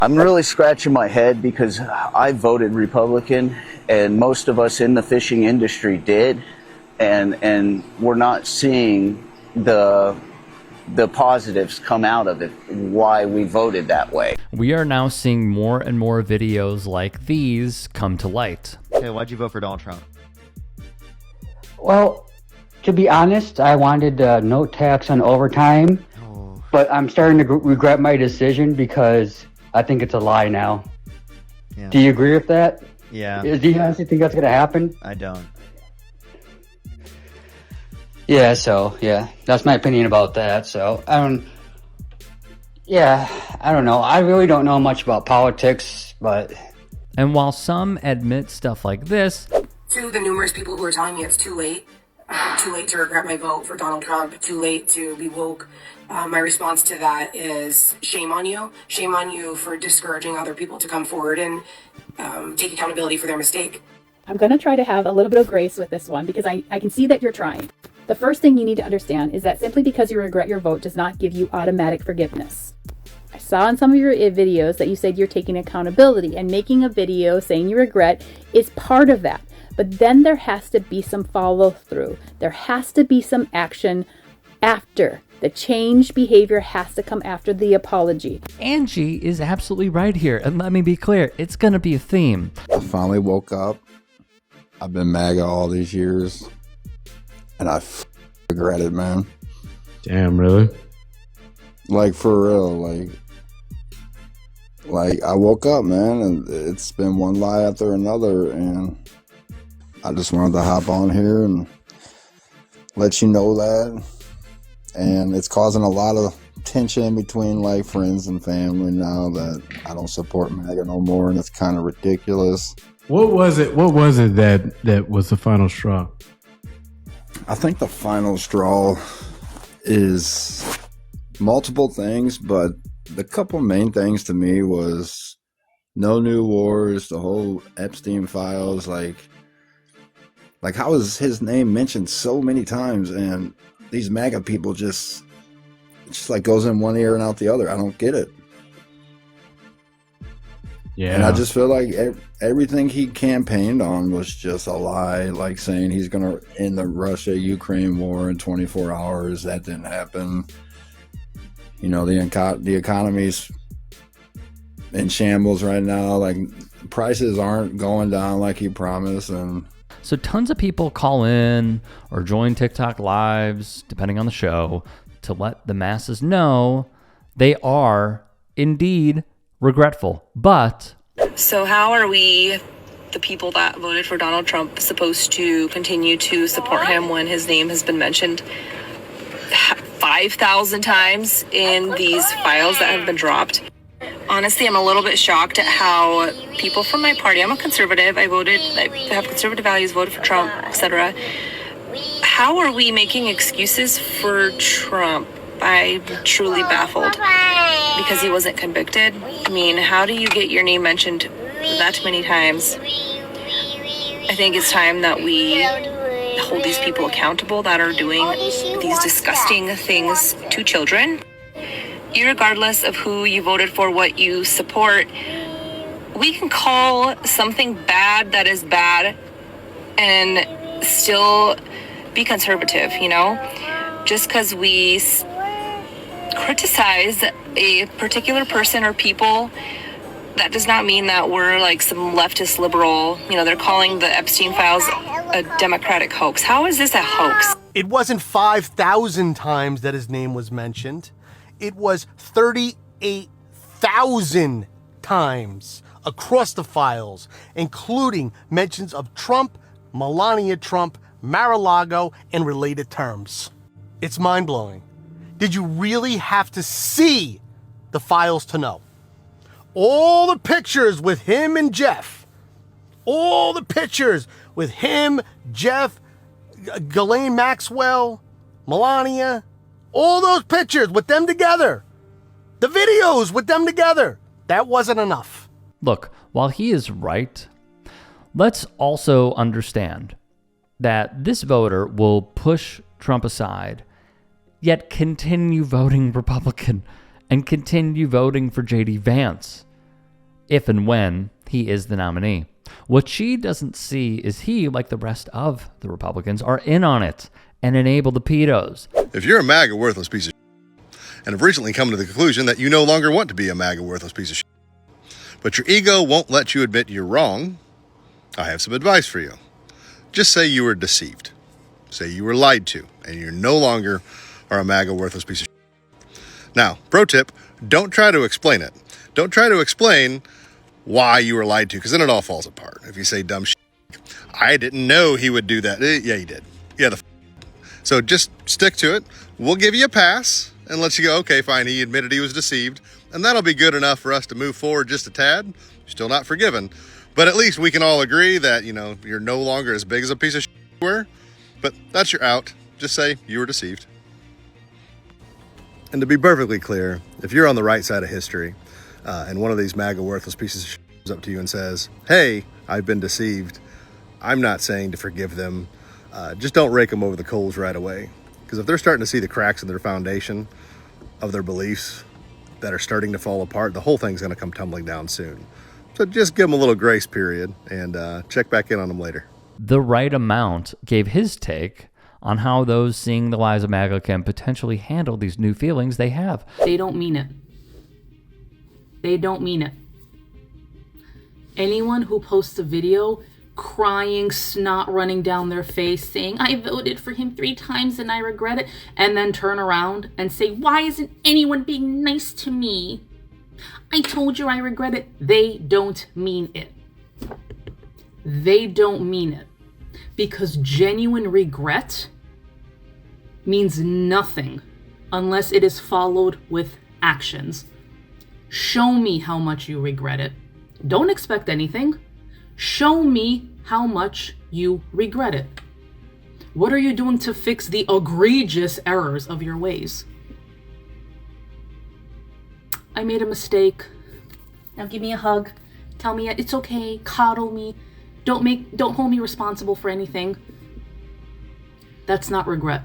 I'm really scratching my head because I voted Republican, and most of us in the fishing industry did, and we're not seeing the positives come out of it, why we voted that way. We are now seeing more and more videos like these come to light. Hey, why'd you vote for Donald Trump? Well, to be honest, I wanted no tax on overtime, but I'm starting to regret my decision because I think it's a lie now. Yeah. Do you agree with that? Yeah. Do you honestly think that's going to happen? I don't. Yeah, that's my opinion about that. So, I don't know. I really don't know much about politics, but... And while some admit stuff like this... To the numerous people who are telling me it's too late to regret my vote for Donald Trump, too late to be woke, my response to that is shame on you. Shame on you for discouraging other people to come forward and take accountability for their mistake. I'm going to try to have a little bit of grace with this one because I can see that you're trying. The first thing you need to understand is that simply because you regret your vote does not give you automatic forgiveness. I saw in some of your videos that you said you're taking accountability, and making a video saying you regret is part of that. But then there has to be some follow through. There has to be some action after. The changed behavior has to come after the apology. Angie is absolutely right here. And let me be clear, it's going to be a theme. I finally woke up. I've been MAGA all these years. And I regret it, man. Damn, really? Like, for real. Like I woke up, man, and it's been one lie after another. And I just wanted to hop on here and let you know that. And it's causing a lot of tension between like friends and family now that I don't support MAGA no more, and it's kind of ridiculous. What was it that was the final straw? I think the final straw is multiple things, but the couple main things to me was no new wars, the whole Epstein files, like how is his name mentioned so many times, and these MAGA people just like goes in one ear and out the other. I don't get it. Yeah. And I just feel like everything he campaigned on was just a lie, like saying he's going to end the Russia-Ukraine war in 24 hours. That didn't happen. You know, the economy's in shambles right now. Like, prices aren't going down like he promised, and so tons of people call in or join TikTok lives, depending on the show, to let the masses know they are indeed regretful. But So how are we, the people that voted for Donald Trump, supposed to continue to support him when his name has been mentioned 5,000 times in these files that have been dropped? Honestly, I'm a little bit shocked at how people from my party, I'm a conservative, I have conservative values, voted for Trump, etc. How are we making excuses for Trump? I'm truly baffled because he wasn't convicted. I mean, how do you get your name mentioned that many times? I think it's time that we hold these people accountable that are doing these disgusting things to children. Irregardless of who you voted for, what you support, we can call something bad that is bad and still be conservative, you know? Just because we criticize a particular person or people, that does not mean that we're like some leftist liberal. You know, they're calling the Epstein files a Democratic hoax. How is this a hoax? It wasn't 5,000 times that his name was mentioned. It was 38,000 times across the files, including mentions of Trump, Melania Trump, Mar-a-Lago, and related terms. It's mind-blowing. Did you really have to see the files to know? All the pictures with him and Jeff. All the pictures with him, Jeff, Ghislaine Maxwell, Melania. All those pictures with them together. The videos with them together. That wasn't enough. look, while he is right, let's also understand that this voter will push Trump aside, yet continue voting Republican and continue voting for J.D. Vance. if and when he is the nominee. What she doesn't see is he, like the rest of the Republicans, are in on it and enable the pedos. If you're a MAGA worthless piece of shit, and have recently come to the conclusion that you no longer want to be a MAGA worthless piece of shit, but your ego won't let you admit you're wrong, I have some advice for you. Just say you were deceived. Say you were lied to, and you no longer are a MAGA worthless piece of shit. Now, pro tip, don't try to explain it. Don't try to explain why you were lied to, because then it all falls apart. If you say dumb shit, I didn't know he would do that. Yeah, you did. Yeah, so just stick to it. We'll give you a pass and let you go, okay, fine, he admitted he was deceived, and that'll be good enough for us to move forward just a tad. You're still not forgiven, but at least we can all agree that, you're no longer as big as a piece of shit you were, but that's your out. Just say you were deceived. And to be perfectly clear, if you're on the right side of history, and one of these MAGA worthless pieces of shit comes up to you and says, hey, I've been deceived, I'm not saying to forgive them. Just don't rake them over the coals right away. Because if they're starting to see the cracks in their foundation of their beliefs that are starting to fall apart, the whole thing's going to come tumbling down soon. So just give them a little grace period and check back in on them later. The Right Amount gave his take on how those seeing the lies of MAGA can potentially handle these new feelings they have. They don't mean it. They don't mean it. Anyone who posts a video crying, snot running down their face, saying, I voted for him 3 times and I regret it, and then turn around and say, why isn't anyone being nice to me? I told you I regret it. They don't mean it. They don't mean it. Because genuine regret means nothing unless it is followed with actions. Show me how much you regret it. Don't expect anything. Show me how much you regret it. What are you doing to fix the egregious errors of your ways? I made a mistake. Now give me a hug. Tell me it's okay. Coddle me. Don't hold me responsible for anything. That's not regret.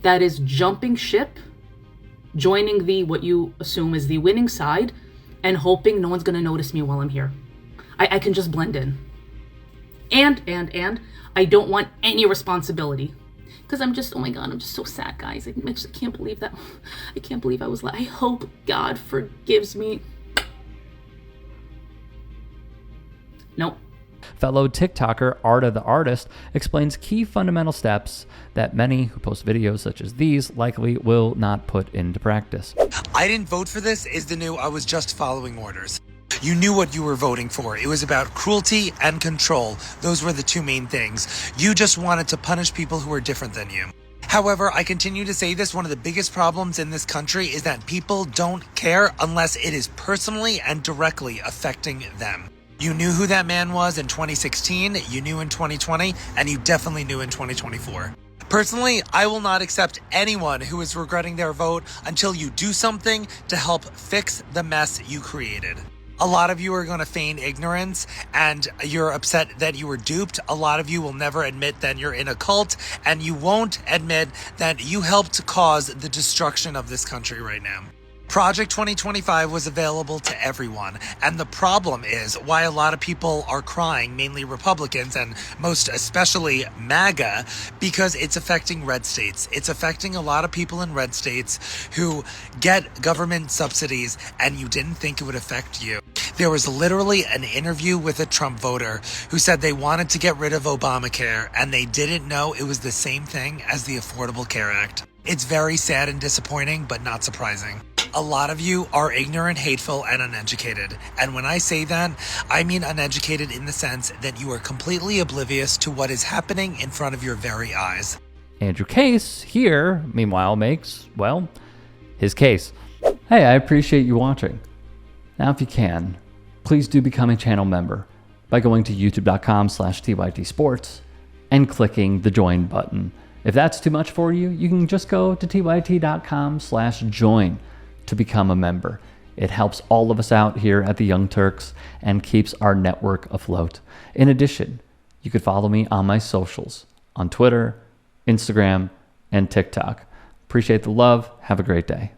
That is jumping ship, joining what you assume is the winning side, and hoping no one's gonna notice me while I'm here. I can just blend in. And I don't want any responsibility. Because I'm just, oh my God, I'm just so sad, guys. I can't believe that. I can't believe I was I hope God forgives me. Nope. Fellow TikToker Arta the Artist explains key fundamental steps that many who post videos such as these likely will not put into practice. I didn't vote for this is the new I was just following orders. You knew what you were voting for. It was about cruelty and control. Those were the 2 main things. You just wanted to punish people who were different than you. However, I continue to say this, one of the biggest problems in this country is that people don't care unless it is personally and directly affecting them. You knew who that man was in 2016, you knew in 2020, and you definitely knew in 2024. Personally, I will not accept anyone who is regretting their vote until you do something to help fix the mess you created. A lot of you are going to feign ignorance and you're upset that you were duped. A lot of you will never admit that you're in a cult, and you won't admit that you helped cause the destruction of this country right now. Project 2025 was available to everyone, and the problem is why a lot of people are crying, mainly Republicans and most especially MAGA, because it's affecting red states. It's affecting a lot of people in red states who get government subsidies, and you didn't think it would affect you. There was literally an interview with a Trump voter who said they wanted to get rid of Obamacare, and they didn't know it was the same thing as the Affordable Care Act. It's very sad and disappointing, but not surprising. A lot of you are ignorant, hateful, and uneducated. And when I say that, I mean uneducated in the sense that you are completely oblivious to what is happening in front of your very eyes. Andrew Case here, meanwhile, makes, well, his case. Hey, I appreciate you watching. Now, if you can, please do become a channel member by going to youtube.com/tytsports and clicking the join button. If that's too much for you, you can just go to tyt.com/join to become a member. It helps all of us out here at the Young Turks and keeps our network afloat. In addition, you could follow me on my socials on Twitter, Instagram, and TikTok. Appreciate the love. Have a great day.